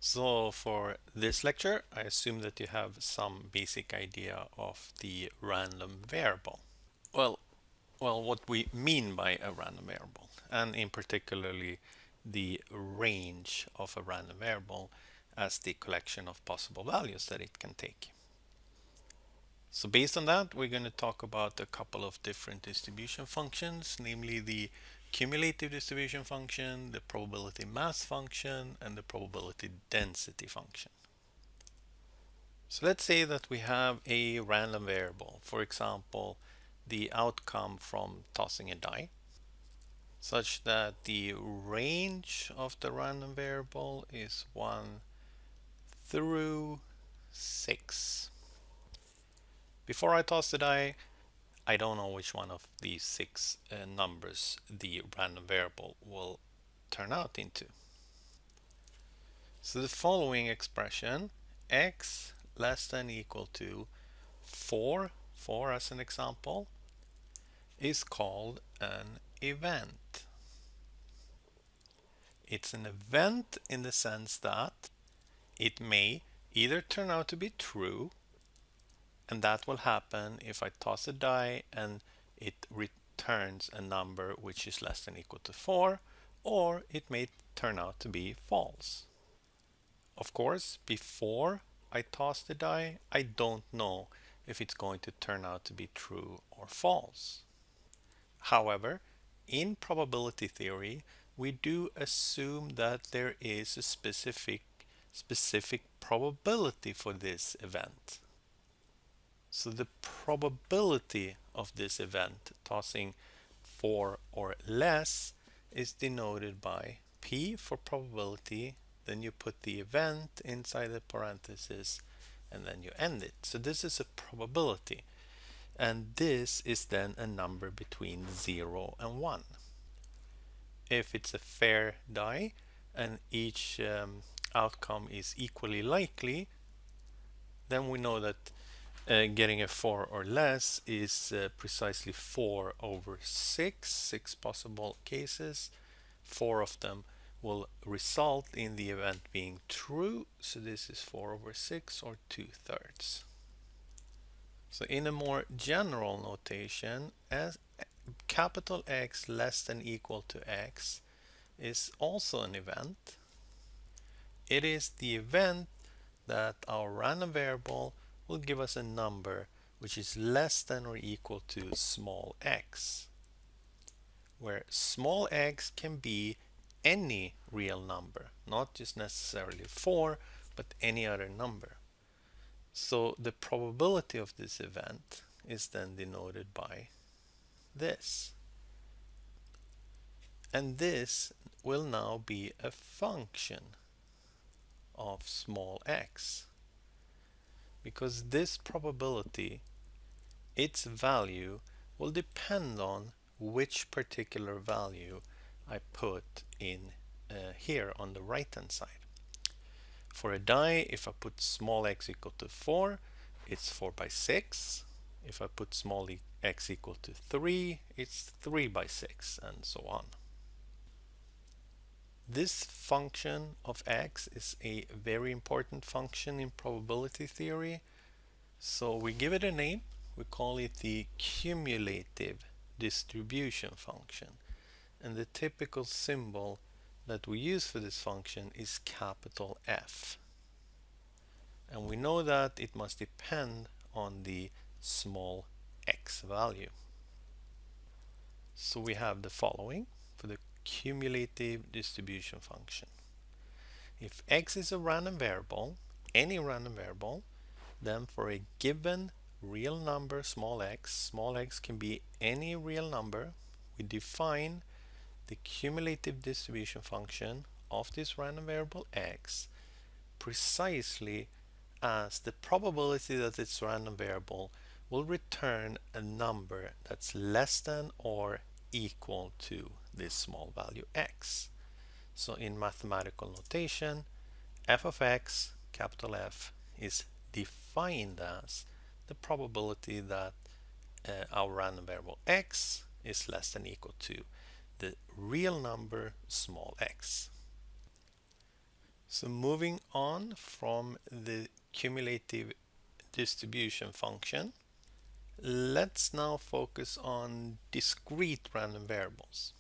So for this lecture, I assume that you have some basic idea of the random variable. Well, what we mean by a random variable, and in particularly the range of a random variable as the collection of possible values that it can take. So based on that, we're going to talk about a couple of different distribution functions, namely the cumulative distribution function, the probability mass function, and the probability density function. So let's say that we have a random variable, for example, the outcome from tossing a die, such that the range of the random variable is 1 through 6. Before I toss the die, I don't know which one of these 6 numbers the random variable will turn out into. So the following expression, x less than equal to 4 as an example, is called an event. It's an event in the sense that it may either turn out to be true, and that will happen if I toss a die and it returns a number which is less than equal to 4, or it may turn out to be false. Of course, before I toss the die, I don't know if it's going to turn out to be true or false. However, in probability theory, we do assume that there is a specific probability for this event. So the probability of this event, tossing 4 or less, is denoted by P for probability, then you put the event inside the parenthesis, and then you end it. So this is a probability, and this is then a number between 0 and 1. If it's a fair die and each outcome is equally likely, then we know that getting a 4 or less is precisely 4 over 6 possible cases. 4 of them will result in the event being true, so this is 4 over 6 or 2/3. So in a more general notation, as capital X less than equal to X is also an event. It is the event that our random variable will give us a number which is less than or equal to small x, where small x can be any real number, not just necessarily 4, but any other number. So the probability of this event is then denoted by this. And this will now be a function of small x, because this probability, its value, will depend on which particular value I put in here on the right hand side. For a die, if I put small x equal to 4, it's 4 by 6. If I put small x equal to 3, it's 3 by 6, and so on. This function of x is a very important function in probability theory. So we give it a name. We call it the cumulative distribution function. And the typical symbol that we use for this function is capital F. And we know that it must depend on the small x value. So we have the following for the cumulative distribution function. If x is a random variable, any random variable, then for a given real number small x can be any real number, we define the cumulative distribution function of this random variable x precisely as the probability that this random variable will return a number that's less than or equal to this small value x. So in mathematical notation, f of x, capital F, is defined as the probability that our random variable x is less than equal to the real number small x. So moving on from the cumulative distribution function, let's now focus on discrete random variables.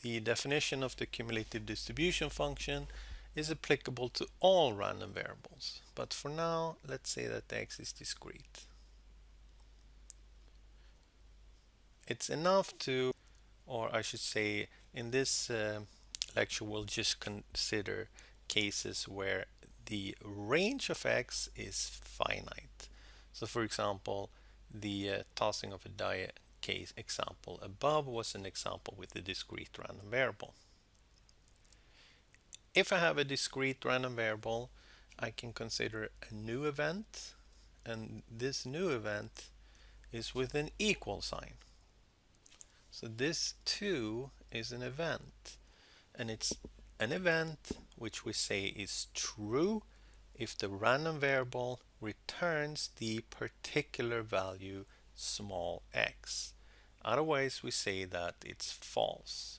The definition of the cumulative distribution function is applicable to all random variables, but for now let's say that x is discrete. It's enough to, or I should say, in this lecture we'll just consider cases where the range of x is finite. So for example, the tossing of a die case example above was an example with a discrete random variable. If I have a discrete random variable, I can consider a new event, and this new event is with an equal sign. So this too is an event, and it's an event which we say is true if the random variable returns the particular value small x. Otherwise we say that it's false.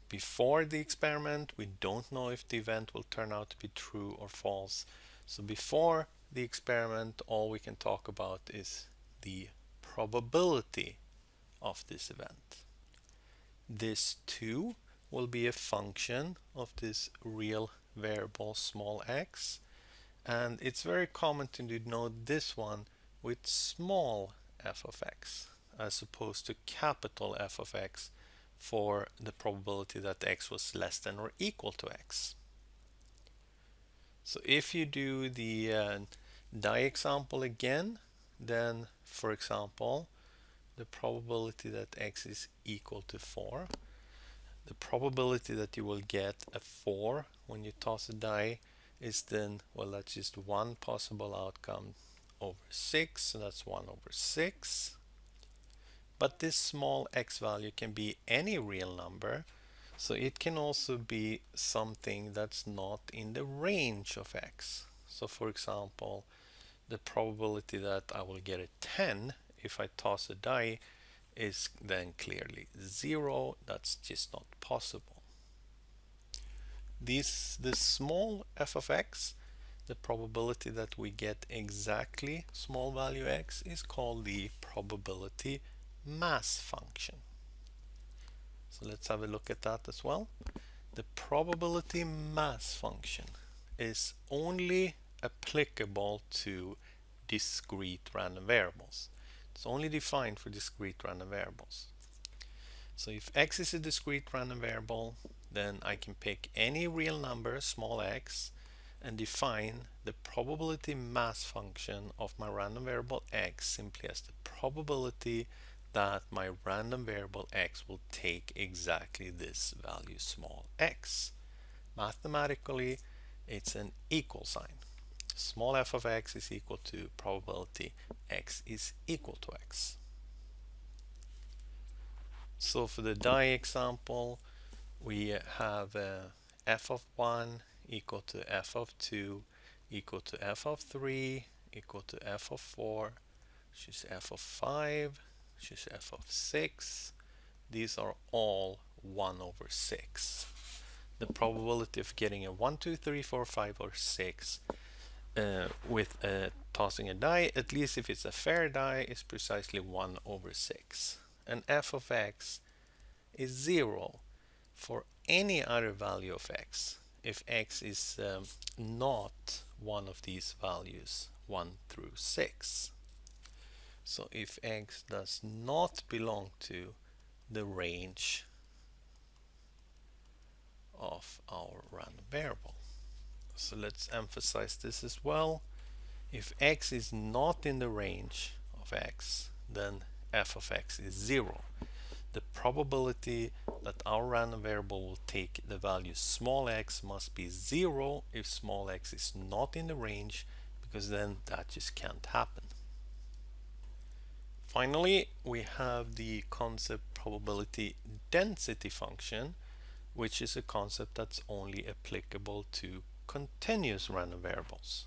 Before the experiment we don't know if the event will turn out to be true or false. So before the experiment all we can talk about is the probability of this event. This too will be a function of this real variable small x, and it's very common to denote this one with small f of x as opposed to capital F of x for the probability that x was less than or equal to x. So if you do the die example again, then for example the probability that x is equal to 4, the probability that you will get a 4 when you toss a die is then, well, that's just one possible outcome over 6, so that's 1 over 6. But this small x value can be any real number, so it can also be something that's not in the range of x. So for example, the probability that I will get a 10 if I toss a die is then clearly 0. That's just not possible. This small f of x, the probability that we get exactly small value x, is called the probability mass function. So let's have a look at that as well. The probability mass function is only applicable to discrete random variables. It's only defined for discrete random variables. So if x is a discrete random variable, then I can pick any real number, small x, and define the probability mass function of my random variable x simply as the probability that my random variable x will take exactly this value small x. Mathematically, it's an equal sign. Small f of x is equal to probability x is equal to x. So for the die example, we have f of 1 equal to f of 2 equal to f of 3 equal to f of 4, which is f of 5, which is f of 6. These are all 1 over 6. The probability of getting a 1, 2, 3, 4, 5, or 6 with tossing a die, at least if it's a fair die, is precisely 1 over 6. And f of x is 0 for any other value of x if x is not one of these values 1 through 6. So if x does not belong to the range of our random variable. So let's emphasize this as well. If x is not in the range of x, then f of x is 0. The probability that our random variable will take the value small x must be 0 if small x is not in the range, because then that just can't happen. Finally, we have the concept probability density function, which is a concept that's only applicable to continuous random variables.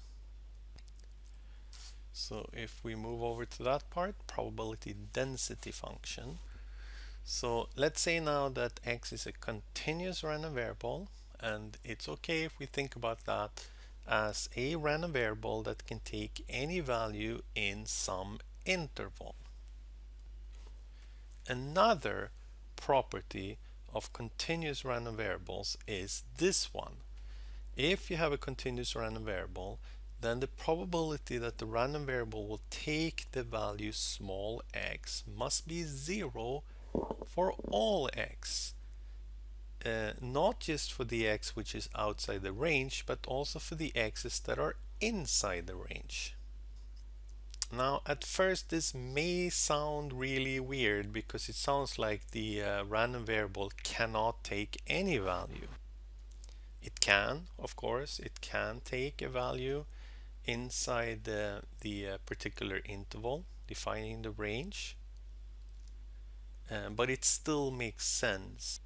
So if we move over to that part, probability density function. So let's say now that x is a continuous random variable and it's okay if we think about that as a random variable that can take any value in some interval. Another property of continuous random variables is this one. If you have a continuous random variable, then the probability that the random variable will take the value small x must be 0 for all x. Not just for the x which is outside the range, but also for the x's that are inside the range. Now, at first, this may sound really weird because it sounds like the random variable cannot take any value. It can, of course, it can take a value inside the particular interval defining the range, but it still makes sense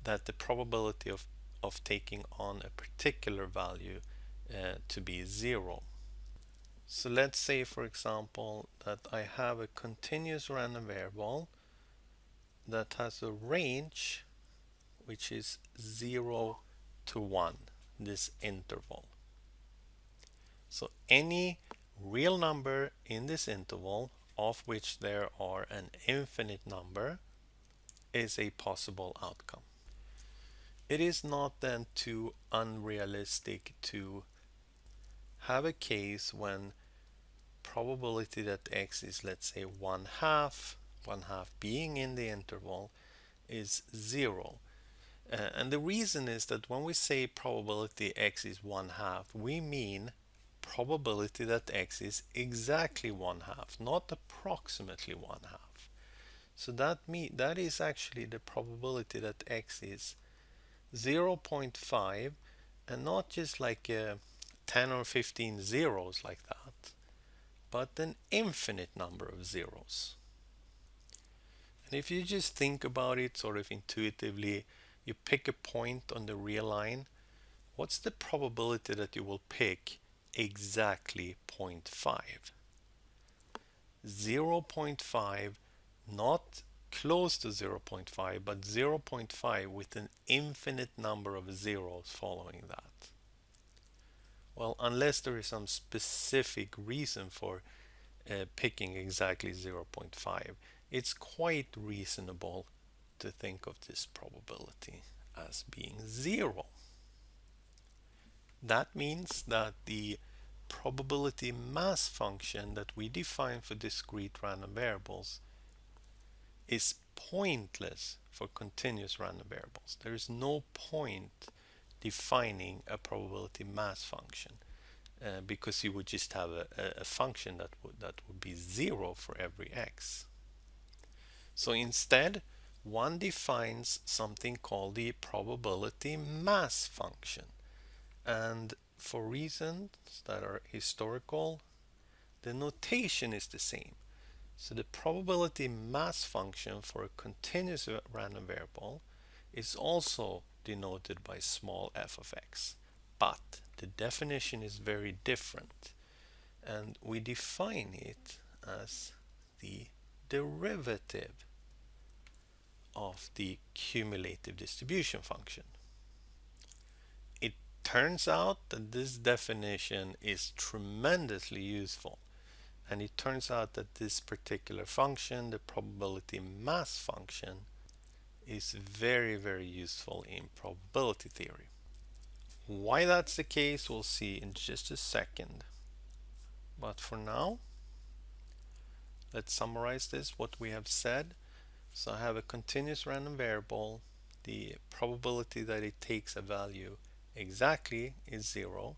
that the probability of taking on a particular value to be 0. So let's say, for example, that I have a continuous random variable that has a range which is 0 to 1, this interval. So any real number in this interval, of which there are an infinite number, is a possible outcome. It is not then too unrealistic to have a case when probability that x is, let's say, 1/2, 1/2 being in the interval, is 0. And the reason is that when we say probability x is 1/2, we mean probability that x is exactly 1/2, not approximately 1/2. So that is actually the probability that x is 0.5, and not just like 10 or 15 zeros like that, but an infinite number of zeros. And if you just think about it sort of intuitively, you pick a point on the real line, what's the probability that you will pick exactly 0.5? 0.5, not close to 0.5, but 0.5 with an infinite number of zeros following that. Well, unless there is some specific reason for picking exactly 0.5, it's quite reasonable to think of this probability as being 0. That means that the probability mass function that we define for discrete random variables is pointless for continuous random variables. There is no point defining a probability mass function because you would just have a function that would be 0 for every x. So instead, one defines something called the probability mass function. And for reasons that are historical, the notation is the same. So the probability mass function for a continuous random variable is also denoted by small f of x. But the definition is very different. And we define it as the derivative of the cumulative distribution function. It turns out that this definition is tremendously useful, and it turns out that this particular function, the probability mass function, is very, very useful in probability theory. Why that's the case we'll see in just a second, but for now let's summarize this, what we have said. So I have a continuous random variable. The probability that it takes a value exactly is 0.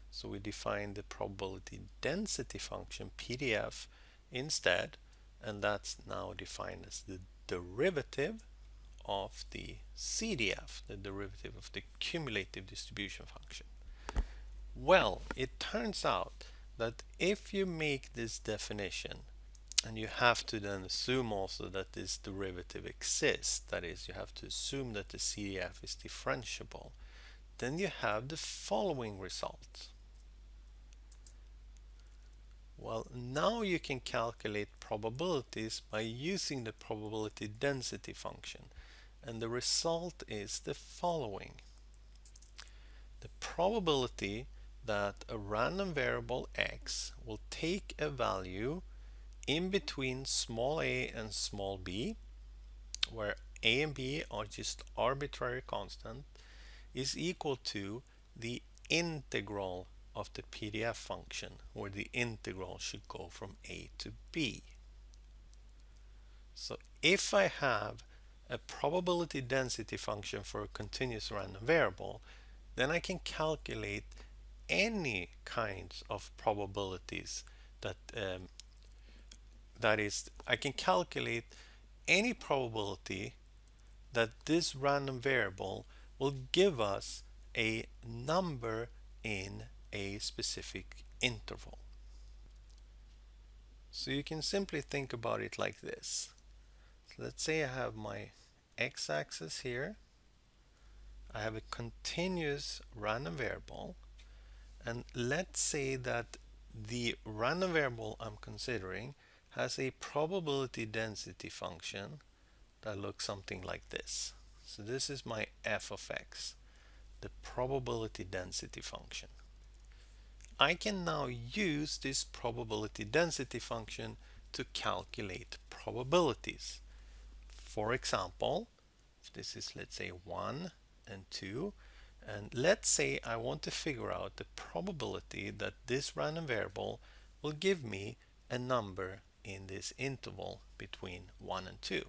So we define the probability density function, PDF, instead, and that's now defined as the derivative of the CDF, the derivative of the cumulative distribution function. Well, it turns out that if you make this definition, and you have to then assume also that this derivative exists, that is, you have to assume that the CDF is differentiable, then you have the following result. Well, now you can calculate probabilities by using the probability density function, and the result is the following. the probability that a random variable x will take a value in between small a and small b, where a and b are just arbitrary constant, is equal to the integral of the PDF function, where the integral should go from a to b. So if I have a probability density function for a continuous random variable, then I can calculate any kinds of probabilities that is, I can calculate any probability that this random variable will give us a number in a specific interval. So you can simply think about it like this. Let's say I have my x-axis here. I have a continuous random variable, and let's say that the random variable I'm considering has a probability density function that looks something like this. So this is my f of x, the probability density function. I can now use this probability density function to calculate probabilities. For example, if this is, let's say, 1 and 2, and let's say I want to figure out the probability that this random variable will give me a number in this interval between 1 and 2.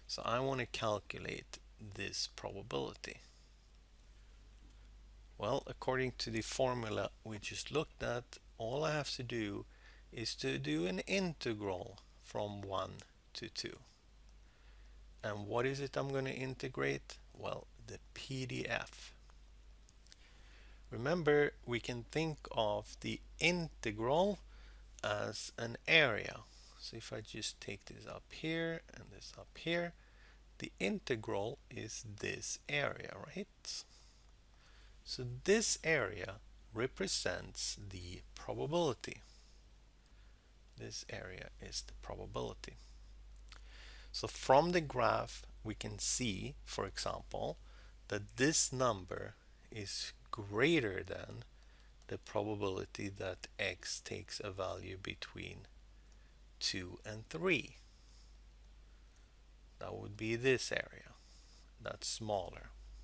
So I want to calculate this probability. Well, according to the formula we just looked at, all I have to do is to do an integral from 1 to 2. And what is it I'm going to integrate? Well, the PDF. Remember, we can think of the integral as an area. So if I just take this up here and this up here, the integral is this area, right? So this area represents the probability. This area is the probability. So from the graph, we can see, for example, that this number is greater than the probability that x takes a value between 2 and 3. That would be this area. That's smaller.